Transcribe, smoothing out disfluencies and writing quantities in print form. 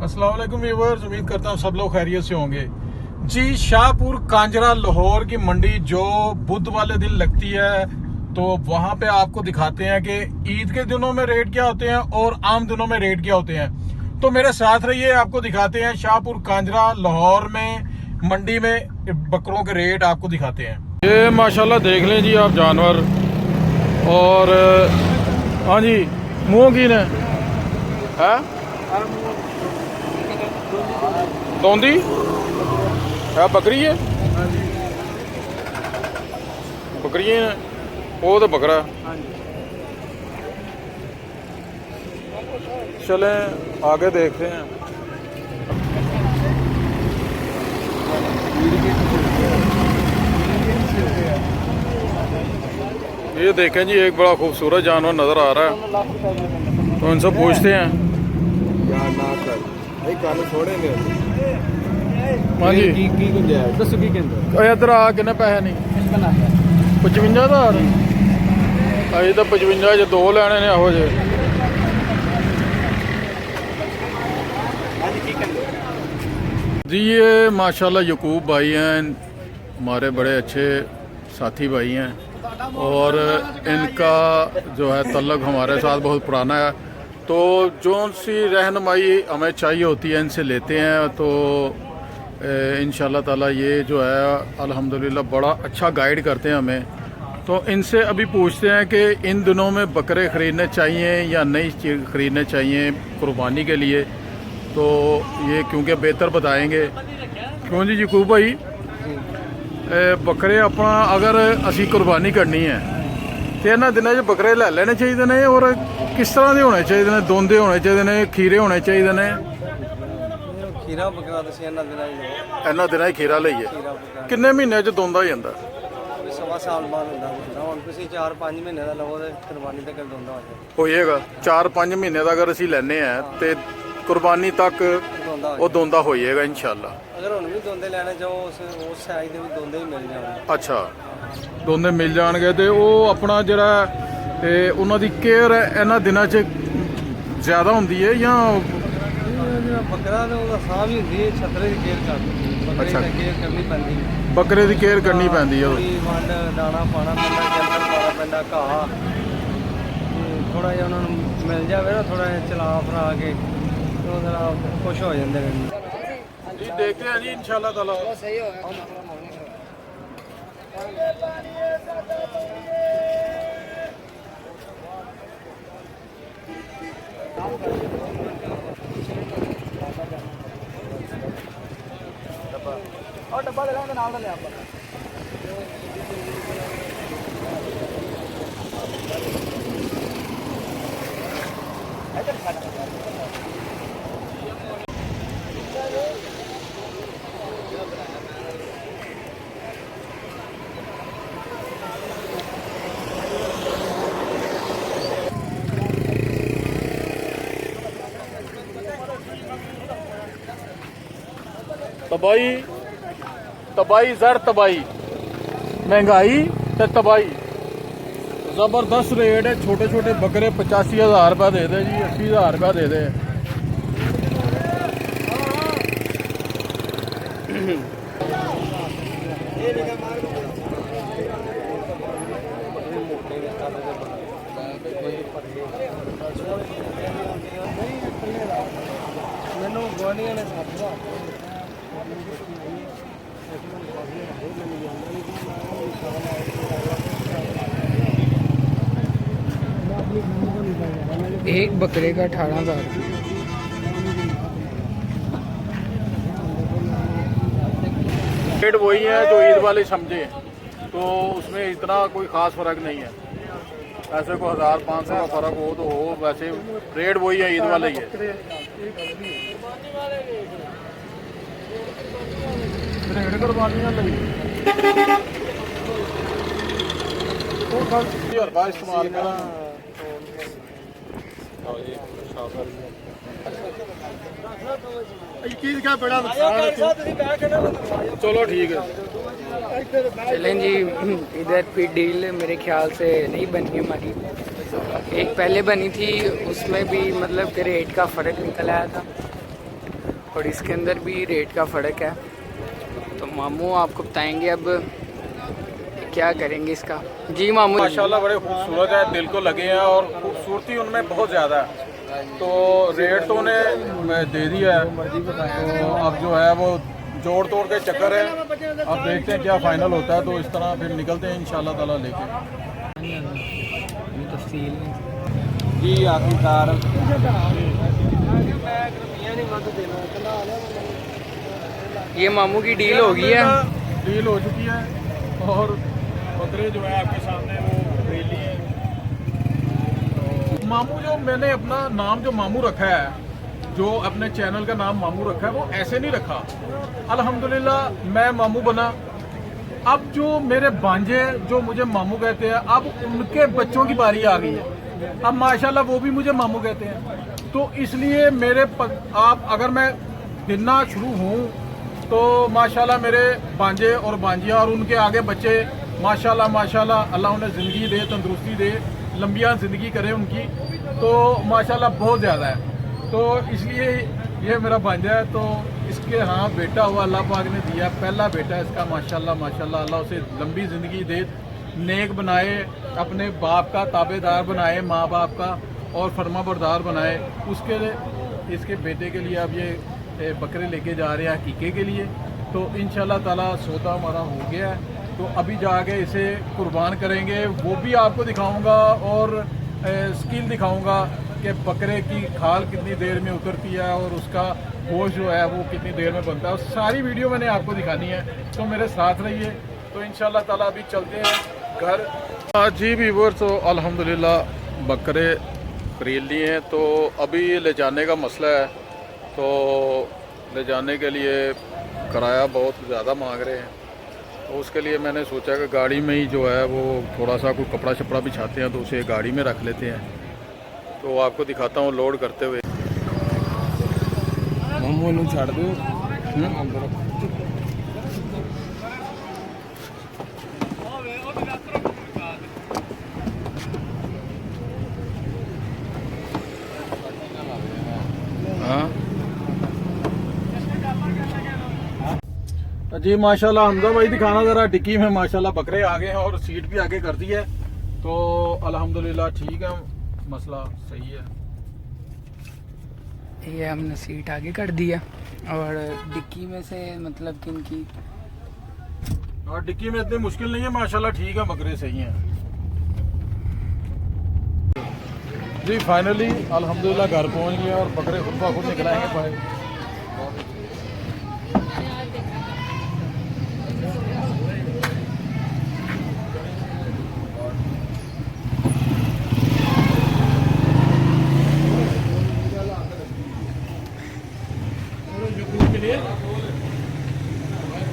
अस्सलाम वालेकुम व्यूअर्स, उम्मीद करता हूँ सब लोग खैरियत से होंगे जी। शाहपुर कांजरा लाहौर की मंडी जो बुध वाले दिन लगती है, तो वहां पे आपको दिखाते हैं कि ईद के दिनों में रेट क्या होते हैं और आम दिनों में रेट क्या होते हैं। तो मेरे साथ रहिए, आपको दिखाते हैं शाहपुर कांजरा लाहौर में मंडी में बकरों के रेट आपको दिखाते हैं। ये माशाल्लाह देख लें जी आप जानवर। और हाँ जी, मुँह की ने है दौंदी है, बकरी है, बकरी है वो तो बकरा। चले आगे देखते हैं। ये देखें जी, एक बड़ा खूबसूरत जानवर नजर आ रहा है, तो इनसे पूछते हैं। हाँ जी, इधर आ किन्ने पैसे नहीं 55,000 अजे तो 55 च 2 लैने ने हो जे। जी ये माशाल्लाह यकूब भाई हैं, हमारे बड़े अच्छे साथी भाई हैं और इनका जो है तल्लक हमारे साथ बहुत पुराना है। तो जो सी रहनुमाई हमें चाहिए होती है इनसे लेते हैं। तो इंशाल्लाह ताला ये जो है अल्हम्दुलिल्लाह बड़ा अच्छा गाइड करते हैं हमें। तो इनसे अभी पूछते हैं कि इन दिनों में बकरे ख़रीदने चाहिए या नई चीज़ ख़रीदने चाहिए कुर्बानी के लिए। तो ये क्योंकि बेहतर बताएंगे। क्यों जी यकूब भाई, बकरे अपना अगर असी कुर्बानी करनी है तो इन्होंने दिनों च बकरे ले लेने चाहिए ने, और किस तरह के होने चाहिए ने? दोंदे होने चाहिए ने, खीरे होने चाहिए ने? खीरा बकरा इन्होंने दिनों ही खीरा लईए। किन्ने महीने च दोंदा हो जाता? सवा साल बाद होता हम किसी 4-5 महीने का लवो तो कुर्बानी तक दोंदा हो जाएगा। 4-5 महीने का अगर असी लेने हैं तो कुर्बानी तक वो दोंदा हो जाएगा इंशाल्लाह। अगर हुण भी दोंदे लेने जाओ उस साइज दे भी दोंदे ही मिल जाएंगे। अच्छा, दोंदे मिल जाएंगे। तो वो अपना जरा उन्होंने केयर इन्होंने दिनों च ज़्यादा होंगी है या बकरा तो साह भी होंगी, छतरे की केयर करनी। अच्छा, केयर करनी पैंदी, बकरे की केयर करनी पैंदी है। वंड दाना पाना पैंदा, जंतर पाना पैंदा, घाह थोड़ा जिहा उन्होंने मिल जाए ना, थोड़ा जिहा चला फरा के तो जरा खुश हो जाते हैं जी। देखते हैं जी इंशाल्लाह ताला सही और डब्बा लगाएंगे नाल ले आप। तबाही तबाही जर तबाही, महंगाई तो तबाही, जबरदस्त रेट है। छोटे छोटे बकरे 85,000 रुपये दे दे जी, 80,000 रुपये दे दे। मैनू गुआढ़ियां ने एक बकरे का 18,000। रेट वही है जो ईद वाले समझे, तो उसमें इतना कोई ख़ास फ़र्क नहीं है। ऐसे को 1,000-500 का फ़र्क हो तो हो, वैसे रेट वही है, ईद वाले ही है। इस्तेमाल करा चलो ठीक है। चलें जी, इधर फिर डील मेरे ख्याल से नहीं बनी हमारी। एक पहले बनी थी, उसमें भी मतलब कि रेट का फ़र्क निकल आया था। और इसके अंदर भी रेट का फ़र्क है। तो मामू आपको बताएंगे अब क्या करेंगे इसका। जी मामू। माशाल्लाह बड़े खूबसूरत है, दिल को लगे हैं और खूबसूरती उनमें बहुत ज़्यादा है। तो रेट तो उन्हें दे दिया है, तो अब जो है वो जोड़ तोड़ के चक्कर है। अब देखते हैं क्या फाइनल होता है, तो इस तरह फिर निकलते हैं इंशाल्लाह ताला लेके। जी आखिरकार ये मामू की डील हो गई है। डील हो चुकी है और बकरे जो है आपके सामने वो रेली है। तो मामू जो मैंने अपना नाम जो मामू रखा है, जो अपने चैनल का नाम मामू रखा है, वो ऐसे नहीं रखा। अल्हम्दुलिल्लाह मैं मामू बना। अब जो मेरे भांजे जो मुझे मामू कहते हैं, अब उनके बच्चों की बारी आ गई है। अब माशाल्लाह वो भी मुझे मामू कहते हैं। तो इसलिए आप अगर मैं गिनना शुरू हूँ तो माशाल्लाह मेरे भांजे और भांजियाँ और उनके आगे बच्चे माशाल्लाह माशाल्लाह, अल्लाह उन्हें ज़िंदगी दे, तंदुरुस्ती दे, लंबियाँ ज़िंदगी करे उनकी। तो माशाल्लाह बहुत ज़्यादा है। तो इसलिए ये मेरा भांजा है, तो इसके हाँ बेटा हुआ अल्लाह पाक ने दिया, पहला बेटा है इसका। माशाल्लाह माशाल्लाह, अल्लाह उसे लंबी ज़िंदगी दे, नेक बनाए, अपने बाप का ताबेदार बनाए, माँ बाप का, और फर्माबरदार बनाए। उसके लिए इसके बेटे के लिए अब ये बकरे लेके जा रहे हैं हकीके के लिए। तो इंशाल्लाह ताला सौदा हमारा हो गया है, तो अभी जाके इसे कुर्बान करेंगे। वो भी आपको दिखाऊंगा और स्किल दिखाऊंगा कि बकरे की खाल कितनी देर में उतरती है और उसका गोश्त जो है वो कितनी देर में बनता है। सारी वीडियो मैंने आपको दिखानी है, तो मेरे साथ रहिए। तो इंशाल्लाह ताला अभी चलते हैं घर। जी व्यूअर्स, तो अल्हम्दुलिल्लाह बकरे खरीद लिए हैं। तो अभी ले जाने का मसला है, तो ले जाने के लिए किराया बहुत ज़्यादा मांग रहे हैं। तो उसके लिए मैंने सोचा कि गाड़ी में ही जो है वो थोड़ा सा कोई कपड़ा शपड़ा बिछाते हैं, तो उसे गाड़ी में रख लेते हैं। तो आपको दिखाता हूँ लोड करते हुए। मामू नूं छड़ दो। हाँ जी माशाल्लाह, हमजा भाई दिखाना ज़रा। डिक्की में माशाल्लाह बकरे आ गए हैं और सीट भी आगे कर दी है। तो अल्हम्दुलिल्लाह ठीक है, मसला सही है। ये हमने सीट आगे कर दिया और डिक्की में से मतलब किनकी, और डिक्की में इतनी मुश्किल नहीं है माशाल्लाह, ठीक है, बकरे सही हैं। जी फाइनली अल्हम्दुलिल्लाह घर पहुंच गए और बकरे खुद ब खुद निकलाएंगे भाई।